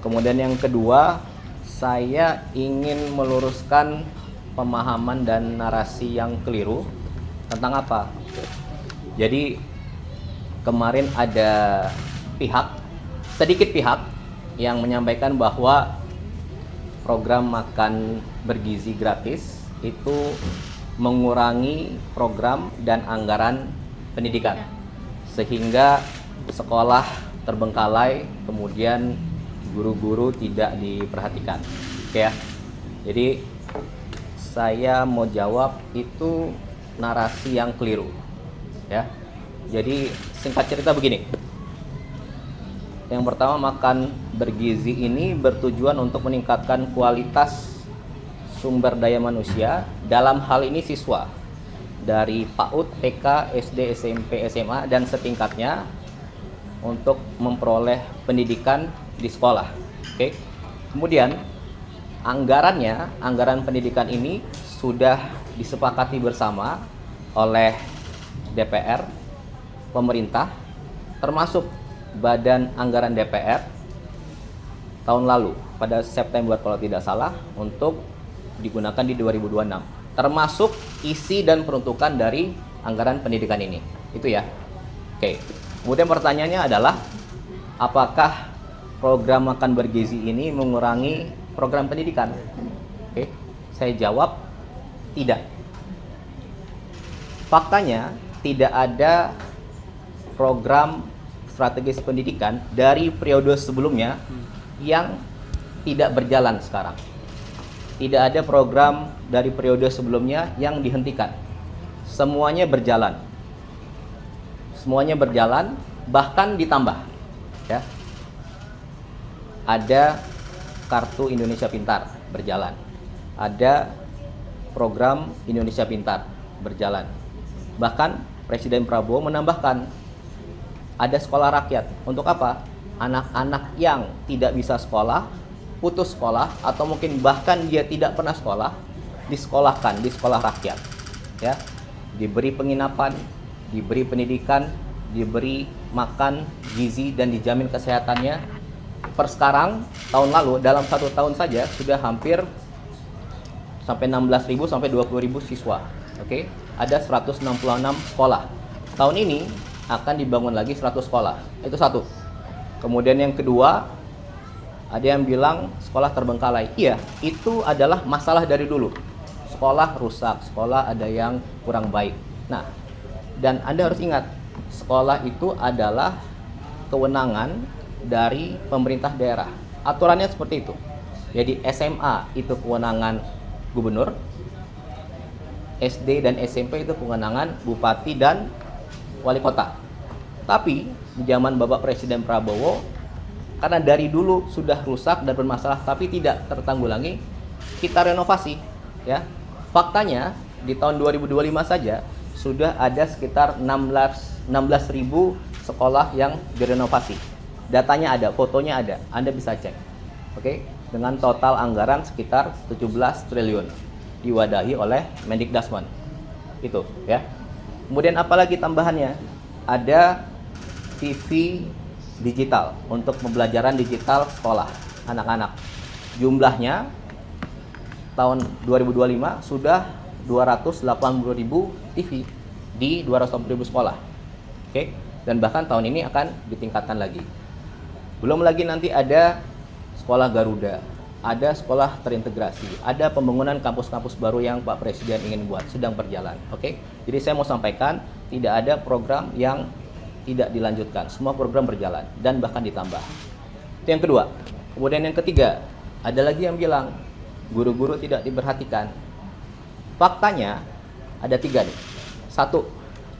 Kemudian yang kedua, saya ingin meluruskan pemahaman dan narasi yang keliru tentang apa? Jadi kemarin ada sedikit pihak yang menyampaikan bahwa program makan bergizi gratis itu mengurangi program dan anggaran pendidikan, sehingga sekolah terbengkalai, kemudian guru-guru tidak diperhatikan. Oke ya. Jadi saya mau jawab itu narasi yang keliru. Ya. Jadi singkat cerita begini. Yang pertama, makan bergizi ini bertujuan untuk meningkatkan kualitas sumber daya manusia, dalam hal ini siswa dari PAUD, TK, SD, SMP, SMA dan setingkatnya untuk memperoleh pendidikan di sekolah. Oke. Kemudian anggaran pendidikan ini sudah disepakati bersama oleh DPR, pemerintah, termasuk Badan Anggaran DPR tahun lalu pada September kalau tidak salah, untuk digunakan di 2026, termasuk isi dan peruntukan dari anggaran pendidikan ini. Itu ya. Oke. Kemudian pertanyaannya adalah, apakah program makan bergizi ini mengurangi program pendidikan? Oke. Saya jawab tidak. Faktanya tidak ada program strategis pendidikan dari periode sebelumnya yang tidak berjalan sekarang. Tidak ada program dari periode sebelumnya yang dihentikan. Semuanya berjalan. Semuanya berjalan, bahkan ditambah. Ya. Ada Kartu Indonesia Pintar berjalan. Ada program Indonesia Pintar berjalan. Bahkan Presiden Prabowo menambahkan ada sekolah rakyat. Untuk apa? Anak-anak yang tidak bisa sekolah, putus sekolah, atau mungkin bahkan dia tidak pernah sekolah, disekolahkan di sekolah rakyat. Ya, diberi penginapan, diberi pendidikan, diberi makan gizi dan dijamin kesehatannya. Per sekarang, tahun lalu dalam 1 tahun saja sudah hampir sampai 16.000 sampai 20.000 siswa. Oke, ada 166 sekolah. Tahun ini akan dibangun lagi 100 sekolah. Itu satu. Kemudian yang kedua, ada yang bilang sekolah terbengkalai. Iya, itu adalah masalah dari dulu. Sekolah rusak, sekolah ada yang kurang baik. Nah, dan Anda harus ingat, sekolah itu adalah kewenangan dari pemerintah daerah. Aturannya seperti itu. Jadi SMA itu kewenangan gubernur, SD dan SMP itu kewenangan bupati dan wali kota. Tapi di zaman Bapak Presiden Prabowo, karena dari dulu sudah rusak dan bermasalah tapi tidak tertanggulangi, kita renovasi. Ya, faktanya di tahun 2025 saja sudah ada sekitar 16.000 sekolah yang direnovasi. Datanya ada, fotonya ada, Anda bisa cek. Oke, dengan total anggaran sekitar 17 triliun diwadahi oleh Mendikbudristek. Itu ya. Kemudian apalagi tambahannya? Ada TV digital untuk pembelajaran digital sekolah anak-anak. Jumlahnya tahun 2025 sudah 280.000 TV di 280.000 sekolah. Oke, dan bahkan tahun ini akan ditingkatkan lagi. Belum lagi nanti ada sekolah Garuda, ada sekolah terintegrasi, ada pembangunan kampus-kampus baru yang Pak Presiden ingin buat, sedang berjalan. Oke, jadi saya mau sampaikan, tidak ada program yang tidak dilanjutkan, semua program berjalan dan bahkan ditambah. Itu yang kedua. Kemudian yang ketiga, ada lagi yang bilang guru-guru tidak diperhatikan. Faktanya ada 3 nih. Satu,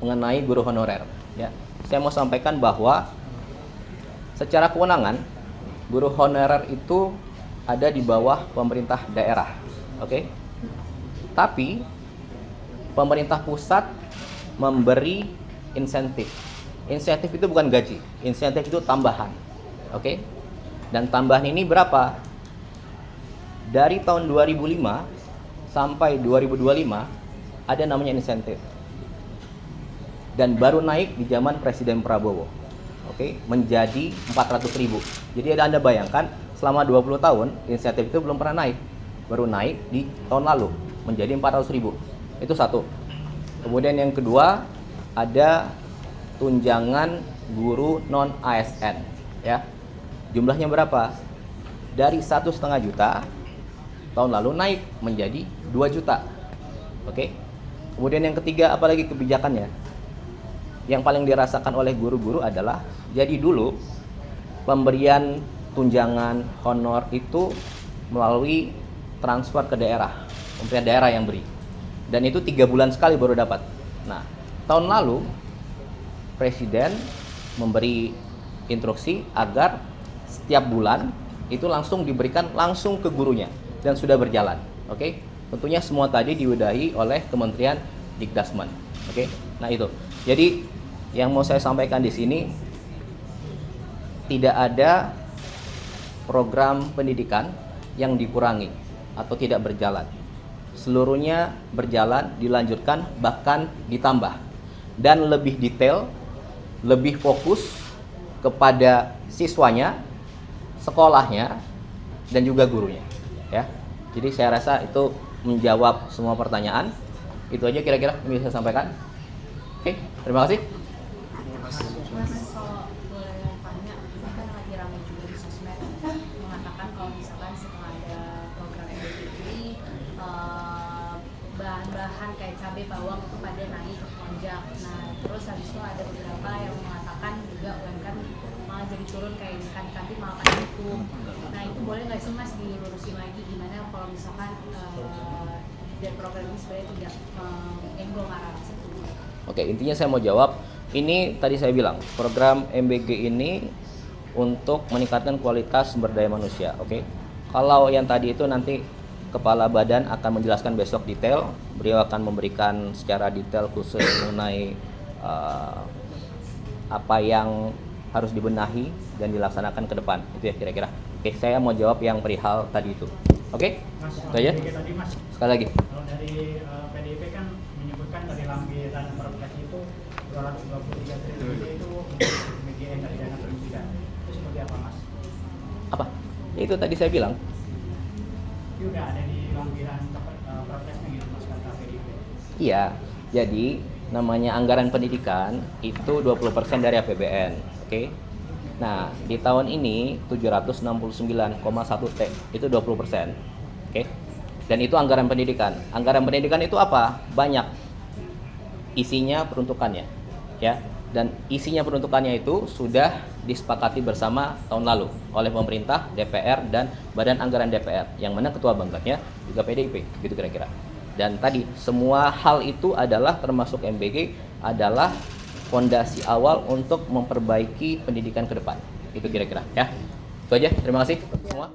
mengenai guru honorer. Ya, saya mau sampaikan bahwa secara kewenangan guru honorer itu ada di bawah pemerintah daerah. Oke? Tapi pemerintah pusat memberi insentif. Insentif itu bukan gaji, insentif itu tambahan. Oke? Dan tambahan ini berapa? Dari tahun 2005 sampai 2025 ada namanya insentif. Dan baru naik di zaman Presiden Prabowo. Oke, menjadi 400.000. Jadi Anda bayangkan selama 20 tahun insentif itu belum pernah naik. Baru naik di tahun lalu menjadi 400.000. Itu satu. Kemudian yang kedua, ada tunjangan guru non ASN, ya. Jumlahnya berapa? Dari 1,5 juta tahun lalu naik menjadi 2 juta. Oke. Kemudian yang ketiga, apalagi kebijakannya? Yang paling dirasakan oleh guru-guru adalah, jadi dulu pemberian tunjangan honor itu melalui transfer ke daerah, pemberian daerah yang beri. Dan itu 3 bulan sekali baru dapat. Nah, tahun lalu Presiden memberi instruksi agar setiap bulan itu langsung diberikan langsung ke gurunya dan sudah berjalan. Oke, tentunya semua tadi diwadahi oleh Kementerian Dikdasmen. Oke, nah itu. Jadi yang mau saya sampaikan di sini, tidak ada program pendidikan yang dikurangi atau tidak berjalan. Seluruhnya berjalan, dilanjutkan, bahkan ditambah. Dan lebih detail, lebih fokus kepada siswanya, sekolahnya, dan juga gurunya. Ya. Jadi saya rasa itu menjawab semua pertanyaan. Itu aja kira-kira yang bisa saya sampaikan. Oke, terima kasih. Mas, kalau boleh tanya, ini kan lagi ramai juga di sosmed mengatakan kalau misalkan setelah ada program MBG ini bahan-bahan kayak cabai bawang itu pada naik melonjak. Nah, terus habis itu ada beberapa yang mengatakan juga UMKM malah jadi turun kayak ikan-ikan malah pada tutup. Nah, itu boleh nggak sih Mas dilurusin lagi gimana kalau misalkan dan program ini sebenarnya tidak menyenggol arah situ? Oke, intinya saya mau jawab. Ini tadi saya bilang, program MBG ini untuk meningkatkan kualitas sumber daya manusia. Oke, kalau yang tadi itu nanti Kepala Badan akan menjelaskan besok detail. Beliau akan memberikan secara detail khusus mengenai apa yang harus dibenahi dan dilaksanakan ke depan. Itu ya kira-kira. Oke, saya mau jawab yang perihal tadi itu. Oke, itu aja. Sekali lagi. Kalau dari PDIP kan menyebutkan dari lampiran Perpres itu 223 triliun itu bagian dari dana pendidikan. Itu seperti apa, Mas? Apa? Ya, itu tadi saya bilang. Itu udah ada di lampiran Perpresnya gitu, Mas, kata PDIP. Iya, jadi namanya anggaran pendidikan itu 20% dari APBN. Oke. Nah, di tahun ini 769,1 T itu 20%. Oke. Dan itu anggaran pendidikan. Anggaran pendidikan itu apa? Banyak. Isinya peruntukannya, ya. Dan isinya peruntukannya itu sudah disepakati bersama tahun lalu oleh pemerintah, DPR dan Badan Anggaran DPR, yang mana ketua bangkatnya juga PDIP, gitu kira-kira. Dan tadi semua hal itu adalah termasuk MBG adalah fondasi awal untuk memperbaiki pendidikan ke depan. Itu kira-kira, ya. Itu aja. Terima kasih semua.